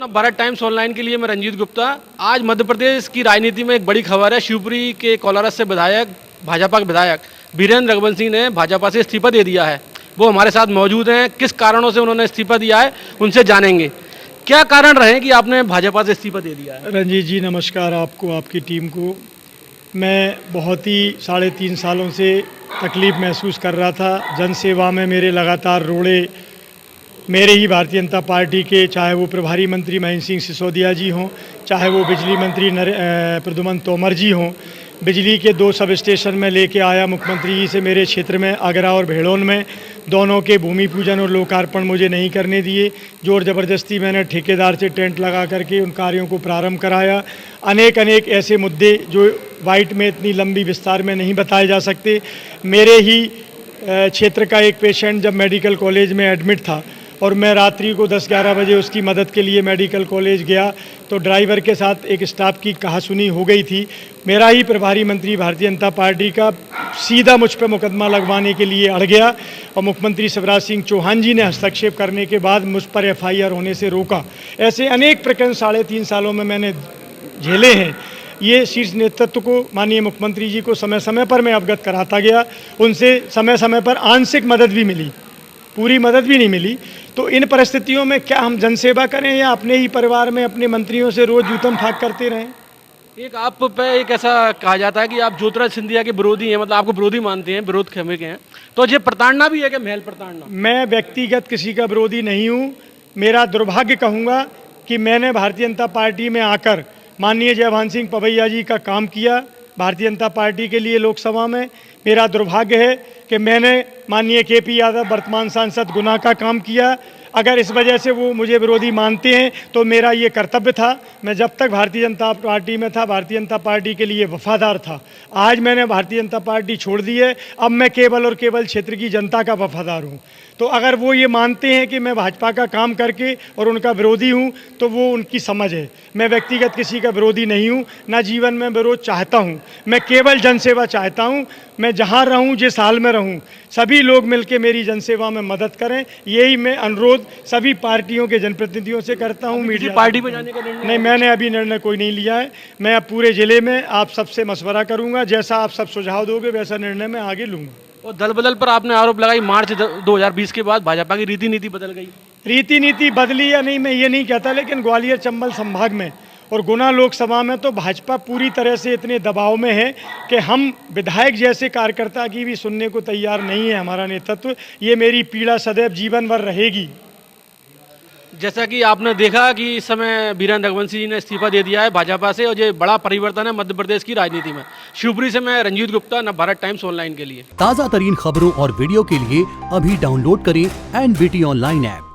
Bharat times online के लिए मैं रंजीत गुप्ता। आज मध्य प्रदेश की राजनीति में एक बड़ी खबर है। शिवपुरी के कोलारस से विधायक, भाजपा के विधायक वीरेंद्र रघुवंशी ने भाजपा से इस्तीफा दे दिया है। वो हमारे साथ मौजूद हैं। किस कारणों से उन्होंने इस्तीफा दिया है उनसे जानेंगे। क्या कारण रहे कि आपने भाजपा से इस्तीफा दे दिया है? रंजीत जी नमस्कार, आपको, आपकी टीम को। मैं बहुत ही 3.5 सालों से तकलीफ़ महसूस कर रहा था। जनसेवा में मेरे लगातार रोड़े मेरे ही भारतीय जनता पार्टी के, चाहे वो प्रभारी मंत्री महेंद्र सिंह सिसोदिया जी हों, चाहे वो बिजली मंत्री प्रद्युमन तोमर जी हों। बिजली के 2 सब स्टेशन में लेके आया मुख्यमंत्री जी से मेरे क्षेत्र में, आगरा और भेड़ोन में। दोनों के भूमि पूजन और लोकार्पण मुझे नहीं करने दिए। जोर ज़बरदस्ती मैंने ठेकेदार से टेंट लगा करके उन कार्यों को प्रारंभ कराया। अनेक ऐसे मुद्दे जो वाइट में इतनी लंबी विस्तार में नहीं बताए जा सकते। मेरे ही क्षेत्र का एक पेशेंट जब मेडिकल कॉलेज में एडमिट था और मैं रात्रि को 10-11 बजे उसकी मदद के लिए मेडिकल कॉलेज गया, तो ड्राइवर के साथ एक स्टाफ की कहासुनी हो गई थी। मेरा ही प्रभारी मंत्री भारतीय जनता पार्टी का सीधा मुझ पर मुकदमा लगवाने के लिए अड़ गया और मुख्यमंत्री शिवराज सिंह चौहान जी ने हस्तक्षेप करने के बाद मुझ पर FIR होने से रोका। ऐसे अनेक प्रकरण 3.5 सालों में मैंने झेले हैं। ये शीर्ष नेतृत्व को, माननीय मुख्यमंत्री जी को समय समय पर मैं अवगत कराता गया। उनसे समय समय पर आंशिक मदद भी मिली, पूरी मदद भी नहीं मिली। तो इन परिस्थितियों में क्या हम जनसेवा करें या अपने ही परिवार में अपने मंत्रियों से रोज जूतम फाक करते रहें? एक आप पे एक ऐसा कहा जाता है कि आप ज्योतिराज सिंधिया के विरोधी हैं, मतलब आपको विरोधी मानते हैं, विरोध खेमे के हैं। तो ये प्रताड़ना भी है कि महल प्रताड़ना? मैं व्यक्तिगत किसी का विरोधी नहीं हूँ। मेरा दुर्भाग्य कहूँगा कि मैंने भारतीय जनता पार्टी में आकर माननीय जयभान सिंह पवैया जी का काम किया भारतीय जनता पार्टी के लिए लोकसभा में। मेरा दुर्भाग्य है कि मैंने माननीय KP यादव वर्तमान सांसद गुना का काम किया। अगर इस वजह से वो मुझे विरोधी मानते हैं तो मेरा ये कर्तव्य था। मैं जब तक भारतीय जनता पार्टी में था भारतीय जनता पार्टी के लिए वफादार था। आज मैंने भारतीय जनता पार्टी छोड़ दी है। अब मैं केवल और केवल क्षेत्र की जनता का वफादार हूँ। तो अगर वो ये मानते हैं कि मैं भाजपा का काम करके और उनका विरोधी हूँ तो वो उनकी समझ है। मैं व्यक्तिगत किसी का विरोधी नहीं हूँ, ना जीवन में विरोध चाहता हूँ। मैं केवल जनसेवा चाहता हूँ। मैं जहाँ रहूँ, जिस हाल में रहूँ, सभी लोग मिलकर मेरी जनसेवा में मदद करें। यही मैं अनुरोध सभी पार्टियों के जनप्रतिनिधियों से करता हूँ। मीडिया पार्टी में जाने का निर्णय नहीं, मैंने अभी निर्णय कोई नहीं लिया है। मैं अब पूरे ज़िले में आप सबसे मशवरा करूँगा। जैसा आप सब सुझाव दोगे वैसा निर्णय मैं आगे लूँगा। और दल बदल पर आपने आरोप लगाई, मार्च 2020 के बाद भाजपा की रीति नीति बदल गई। रीति नीति बदली या नहीं मैं ये नहीं कहता, लेकिन ग्वालियर चंबल संभाग में और गुना लोकसभा में तो भाजपा पूरी तरह से इतने दबाव में है कि हम विधायक जैसे कार्यकर्ता की भी सुनने को तैयार नहीं है हमारा नेतृत्व। ये मेरी पीड़ा सदैव जीवन भर रहेगी। जैसा कि आपने देखा कि इस समय वीरेंद्र रघुवंशी जी ने इस्तीफा दे दिया है भाजपा से, और ये बड़ा परिवर्तन है मध्य प्रदेश की राजनीति में। शिवपुरी से मैं रंजीत गुप्ता, न भारत टाइम्स ऑनलाइन के लिए। ताज़ा तरीन खबरों और वीडियो के लिए अभी डाउनलोड करें NBT ऑनलाइन ऐप।